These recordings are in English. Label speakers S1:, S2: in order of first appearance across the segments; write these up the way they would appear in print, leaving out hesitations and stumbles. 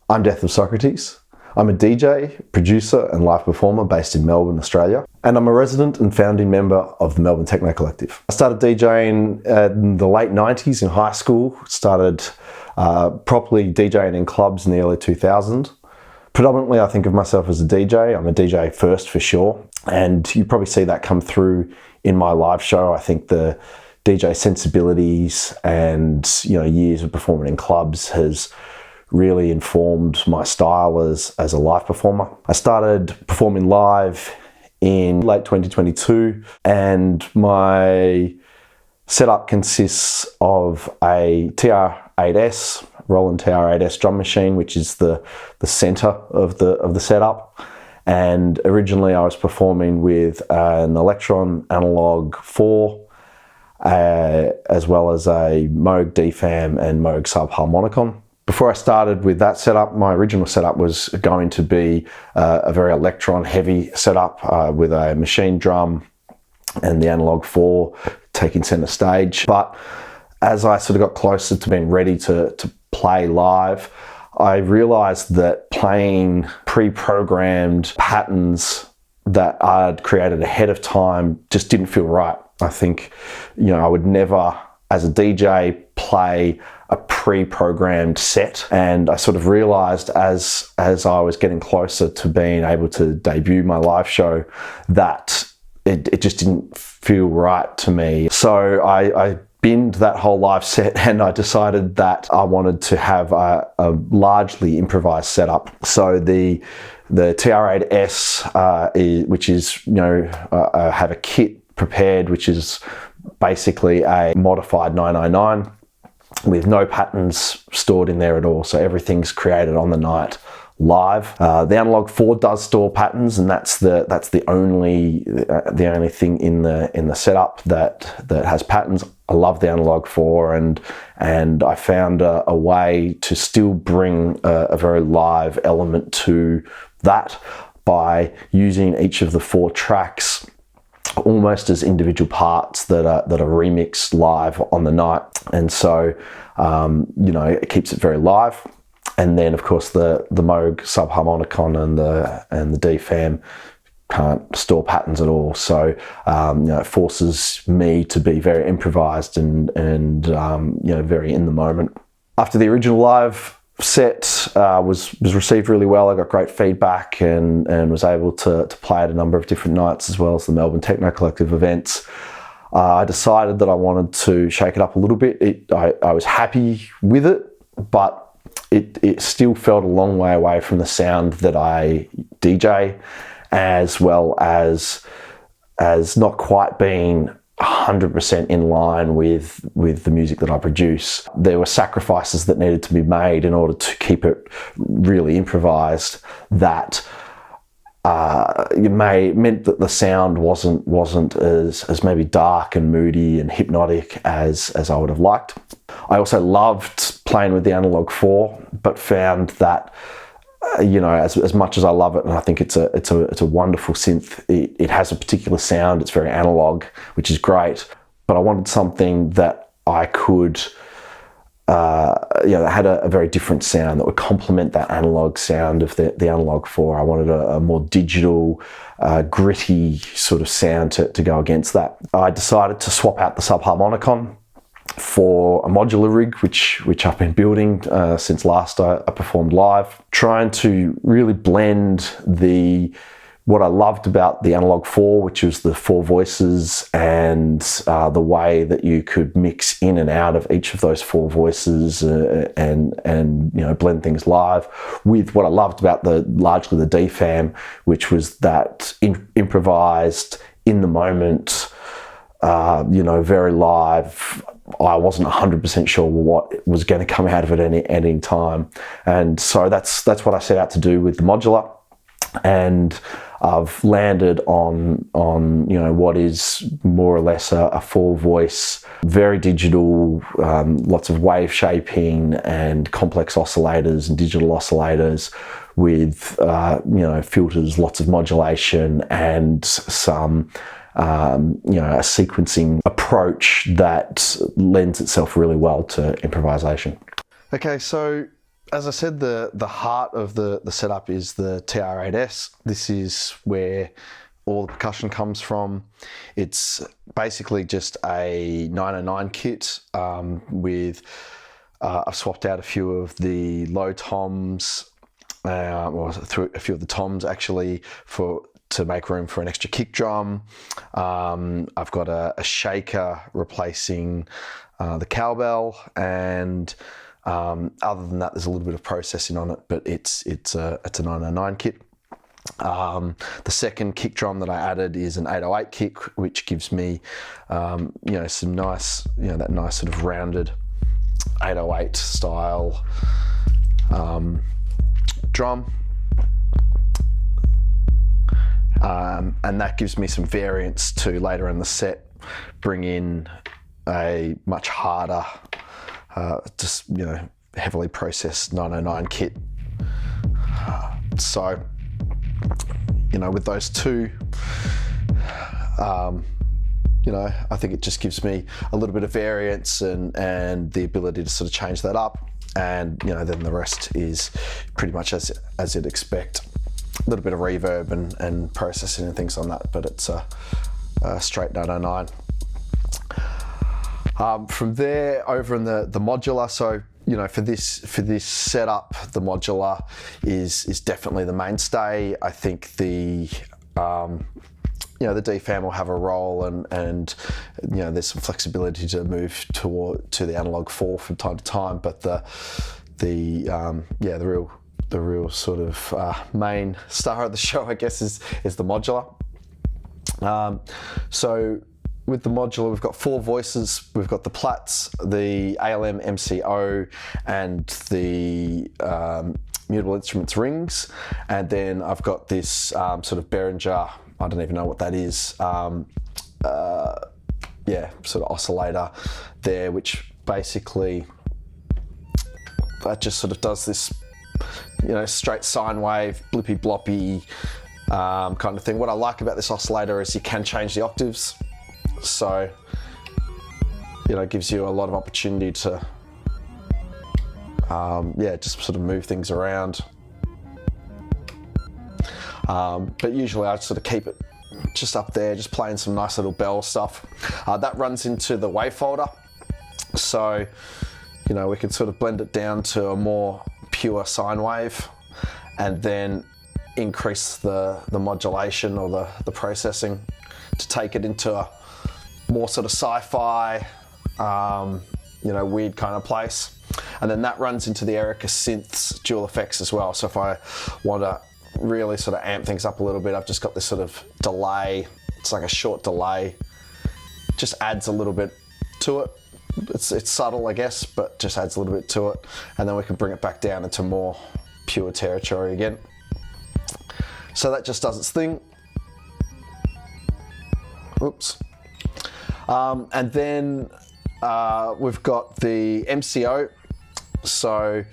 S1: I'm Death of Socrates. I'm a DJ, producer and live performer based in Melbourne, Australia. And I'm a resident and founding member of the Melbourne Techno Collective. I started DJing in the late 90s in high school, started properly DJing in clubs in the early 2000s. Predominantly, I think of myself as a DJ. I'm a DJ first for sure. And you probably see that come through in my live show. I think the DJ sensibilities and years of performing in clubs has really informed my style as a live performer. I started performing live in late 2022 and my setup consists of a TR8s, Roland TR8s drum machine, which is the center of the setup. And originally I was performing with an Elektron Analog 4 as well as a Moog DFAM and Moog subharmonicon. Before I started with that setup, my original setup was going to be a very electron heavy setup with a machine drum and the Analog 4 taking center stage. But as I sort of got closer to being ready to play live, I realized that playing pre-programmed patterns that I'd created ahead of time just didn't feel right. I think, I would never, as a DJ, play a pre-programmed set, and I sort of realized as I was getting closer to being able to debut my live show that it just didn't feel right to me. So I binned that whole live set and I decided that I wanted to have a largely improvised setup. So the TR8s, which is, I have a kit prepared, which is basically a modified 999 with no patterns stored in there at all. So everything's created on the night live. The Analog 4 does store patterns, and that's the only thing in the setup that has patterns. I love the Analog 4, and I found a way to still bring a very live element to that by using each of the 4 tracks almost as individual parts that are remixed live on the night. And so it keeps it very live. And then of course the Moog subharmonicon and the DFAM can't store patterns at all, so it forces me to be very improvised and very in the moment. After the original live set was received really well, I got great feedback and was able to play at a number of different nights as well as the Melbourne Techno Collective events. I decided that I wanted to shake it up a little bit. I was happy with it, but it still felt a long way away from the sound that I DJ, as well as not quite being 100% in line with the music that I produce. There were sacrifices that needed to be made in order to keep it really improvised that meant that the sound wasn't as maybe dark and moody and hypnotic as I would have liked. I also loved playing with the Analog 4, but found that as much as I love it, and I think it's a wonderful synth, it has a particular sound. It's very analog, which is great, but I wanted something that I could that had a very different sound that would complement that analog sound of the Analog 4. I wanted a more digital, gritty sort of sound to go against that. I decided to swap out the subharmonicon for a modular rig, which I've been building since last I performed live, trying to really blend what I loved about the Analog 4, which was the 4 voices and the way that you could mix in and out of each of those 4 voices and blend things live, with what I loved about largely the DFAM, which was that improvised, in the moment, very live. I wasn't 100% sure what was going to come out of it at any time, and so that's what I set out to do with the modular. And I've landed on what is more or less a 4-voice, very digital, lots of wave shaping and complex oscillators and digital oscillators with filters, lots of modulation, and some a sequencing approach that lends itself really well to improvisation. Okay, so as I said, the heart of the setup is the TR8s. This is where all the percussion comes from. It's basically just a 909 kit with, I've swapped out a few of the low toms, or through a few of the toms actually, to make room for an extra kick drum. I've got a shaker replacing the cowbell, and other than that, there's a little bit of processing on it, but it's a 909 kit. The second kick drum that I added is an 808 kick, which gives me, some nice, that nice sort of rounded 808 style drum. And that gives me some variance to later in the set bring in a much harder, heavily processed 909 kit. So, with those two, I think it just gives me a little bit of variance and the ability to sort of change that up. And, then the rest is pretty much as you'd expect. A little bit of reverb and processing and things on that, but it's a straight 909. From there, over in the modular, so for this setup, the modular is definitely the mainstay. I think the the DFAM will have a role, and there's some flexibility to move to the Analog 4 from time to time, but the real sort of main star of the show, I guess, is the modular. So with the modular, we've got 4 voices. We've got the Plaits, the ALM MCO, and the Mutable Instruments rings. And then I've got this sort of Behringer, I don't even know what that is, sort of oscillator there, which basically that just sort of does this straight sine wave, blippy bloppy kind of thing. What I like about this oscillator is you can change the octaves, so it gives you a lot of opportunity to just sort of move things around. But usually I sort of keep it just up there, just playing some nice little bell stuff. That runs into the wave folder, so we can sort of blend it down to a more pure sine wave, and then increase the modulation or the processing to take it into a more sort of sci-fi, weird kind of place. And then that runs into the Erica Synths dual effects as well. So if I want to really sort of amp things up a little bit, I've just got this sort of delay. It's like a short delay, just adds a little bit to it. It's subtle, I guess, but just adds a little bit to it, and then we can bring it back down into more pure territory again. So that just does its thing. Oops. And then we've got the MCO. So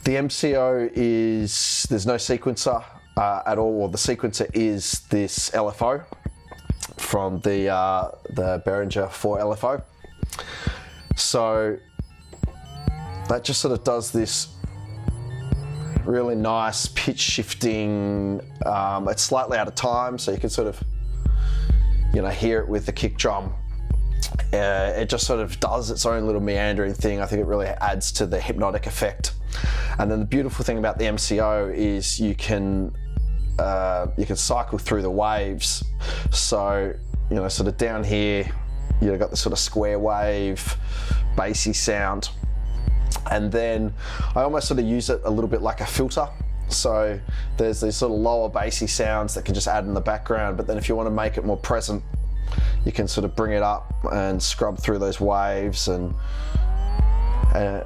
S1: the MCO is, there's no sequencer at all. Well, the sequencer is this LFO from the Behringer Four LFO. So that just sort of does this really nice pitch shifting. It's slightly out of time, so you can sort of hear it with the kick drum. It just sort of does its own little meandering thing. I think it really adds to the hypnotic effect. And then the beautiful thing about the MCO is you can cycle through the waves. So sort of down here, you've got the sort of square wave, bassy sound, and then I almost sort of use it a little bit like a filter. So there's these sort of lower bassy sounds that can just add in the background, but then if you want to make it more present, you can sort of bring it up and scrub through those waves and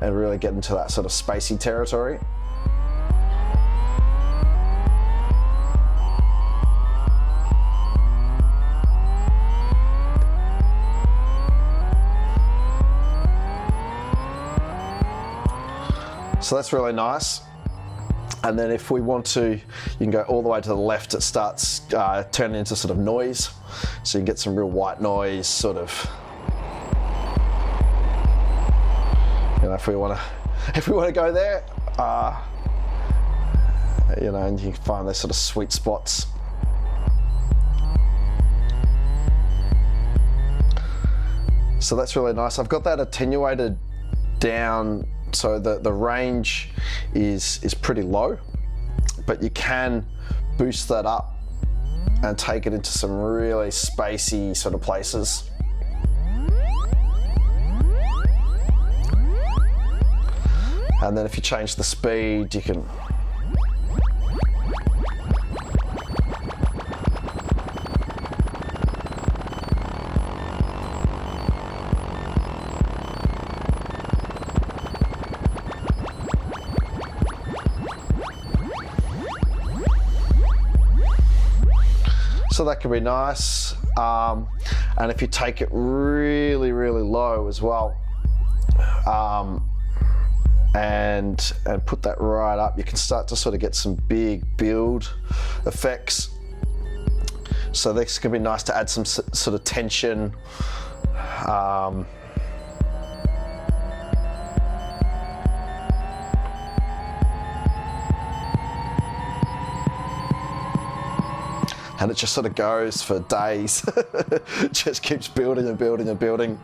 S1: really get into that sort of spacey territory. So that's really nice. And then if we want to, you can go all the way to the left. It starts turning into sort of noise. So you can get some real white noise sort of, if we want to go there. You know, and you can find those sort of sweet spots. So that's really nice. I've got that attenuated down so the range is pretty low, but you can boost that up and take it into some really spacey sort of places. And then if you change the speed, you can so that can be nice. And if you take it really, really low as well, and put that right up, you can start to sort of get some big build effects. So this can be nice to add some sort of tension. And it just sort of goes for days. It just keeps building and building and building.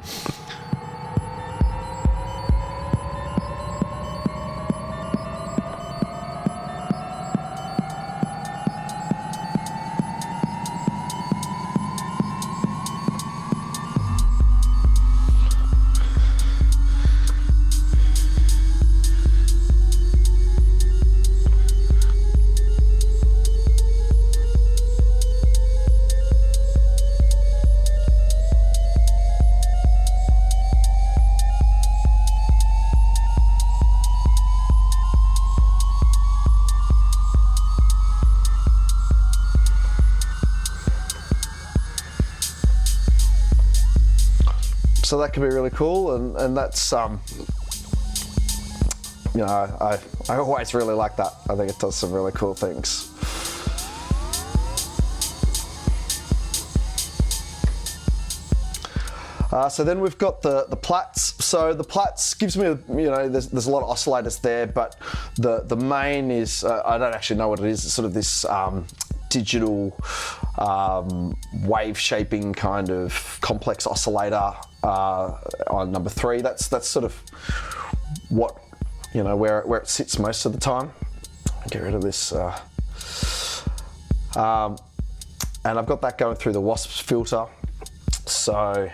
S1: So that can be really cool, and that's you know, I always really like that. I think it does some really cool things. So then we've got the Plaits. So the Plaits gives me, you know, there's a lot of oscillators there, but the main is, I don't actually know what it is. It's sort of this digital wave shaping kind of complex oscillator on number 3. That's sort of what, you know, where it sits most of the time. Get rid of this. And I've got that going through the Wasp filter. So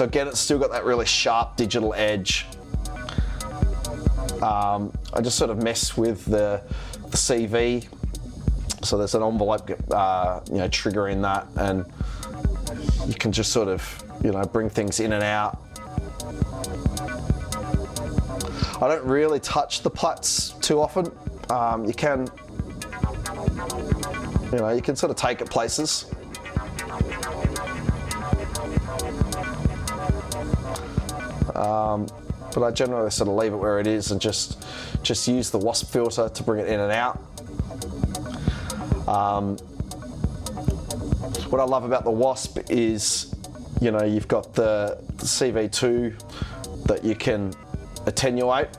S1: again, it's still got that really sharp digital edge. I just sort of mess with the CV. So there's an envelope, you know, triggering that, and you can just sort of, you know, bring things in and out. I don't really touch the Plaits too often. You can, you know, you can sort of take it places. But I generally sort of leave it where it is and just use the Wasp filter to bring it in and out. What I love about the Wasp is, you know, you've got the CV2 that you can attenuate,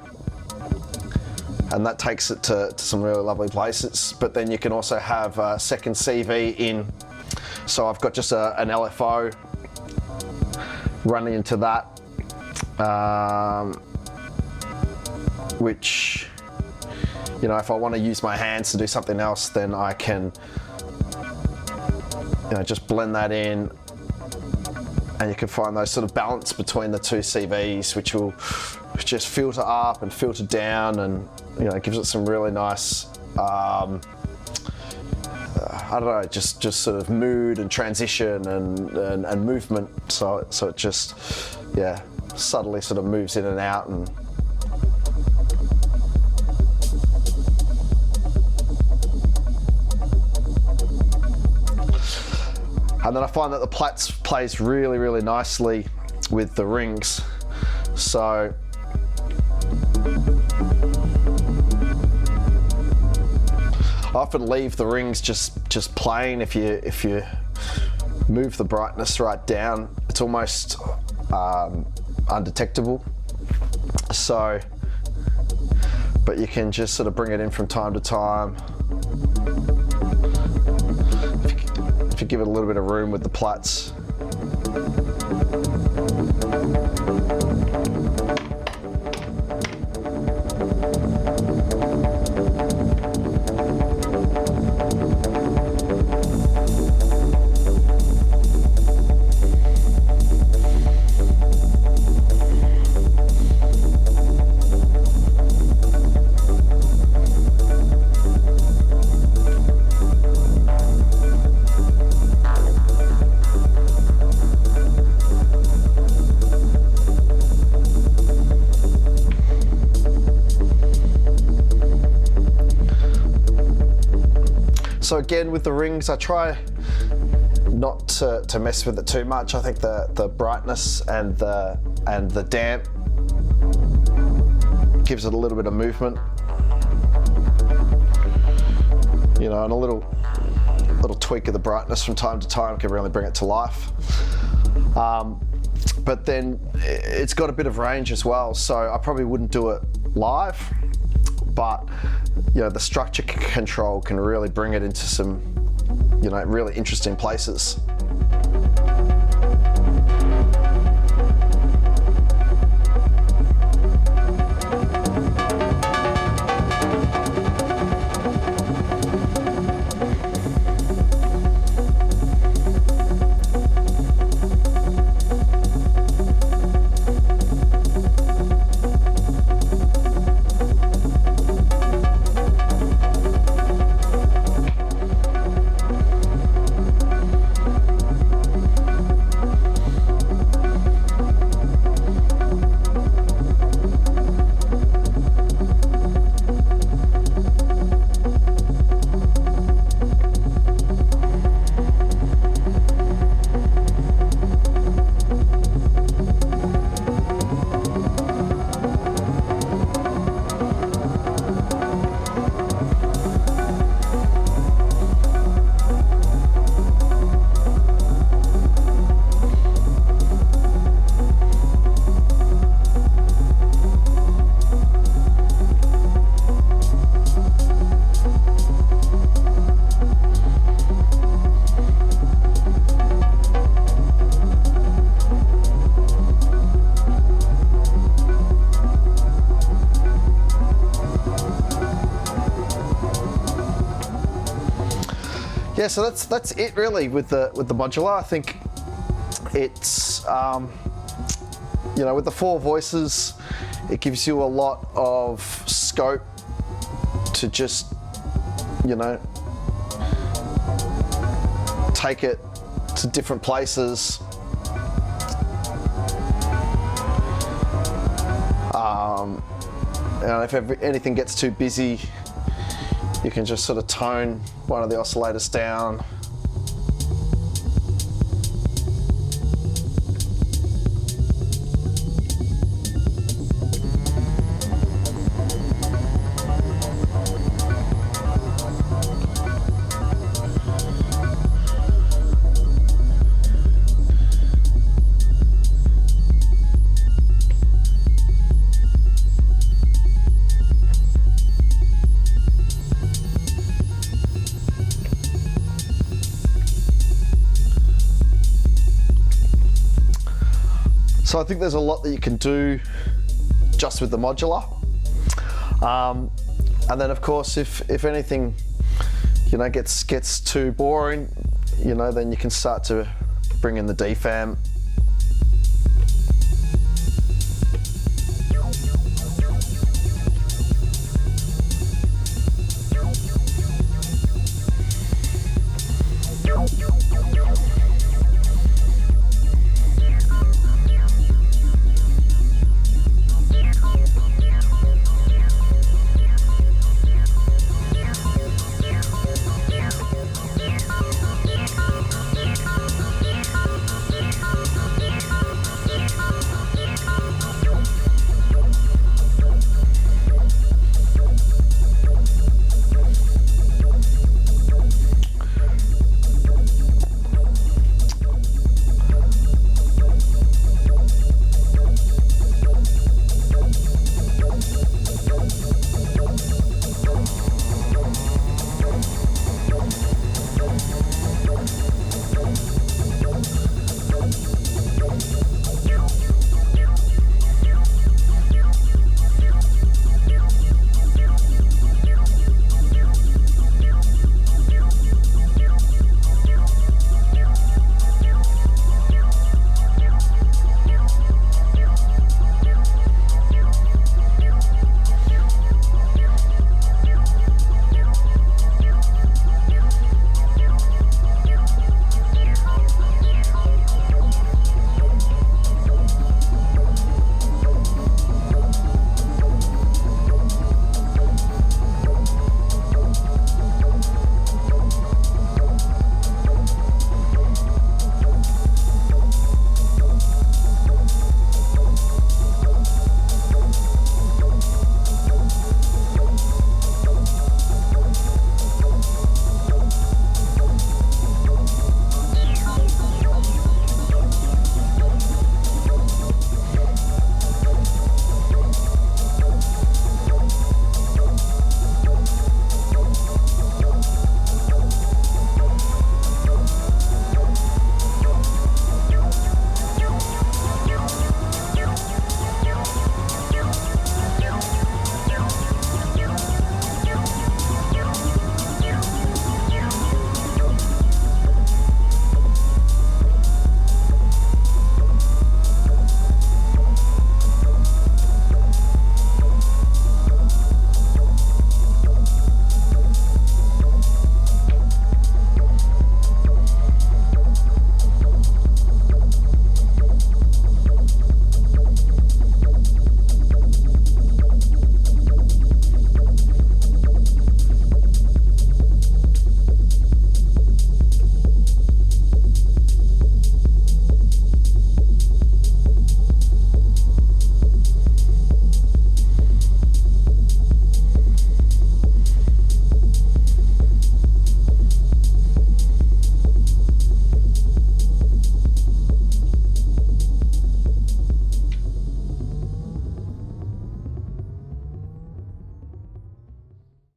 S1: and that takes it to some really lovely places. But then you can also have a second CV in. So I've got just an LFO running into that, which, you know, if I want to use my hands to do something else, then I can, you know, just blend that in, and you can find those sort of balance between the two CVs, which will just filter up and filter down, and, you know, it gives it some really nice, I don't know, just sort of mood and transition and movement. So it just, yeah, subtly sort of moves in and out. And then I find that the Plaits plays really, really nicely with the rings. So I often leave the rings just plain. If you move the brightness right down, it's almost undetectable. So, but you can just sort of bring it in from time to time. If you give it a little bit of room with the plaits. So again, with the rings, I try not to mess with it too much. I think the brightness and the damp gives it a little bit of movement, you know, and a little tweak of the brightness from time to time can really bring it to life. But then it's got a bit of range as well, so I probably wouldn't do it live, but you know, the structure control can really bring it into some, you know, really interesting places. Yeah, so that's it really with the modular. I think it's you know, with the 4 voices, it gives you a lot of scope to just, you know, take it to different places. And if anything gets too busy, you can just sort of tone one of the oscillators down. So I think there's a lot that you can do just with the modular. And then of course, if anything, gets too boring, then you can start to bring in the DFAM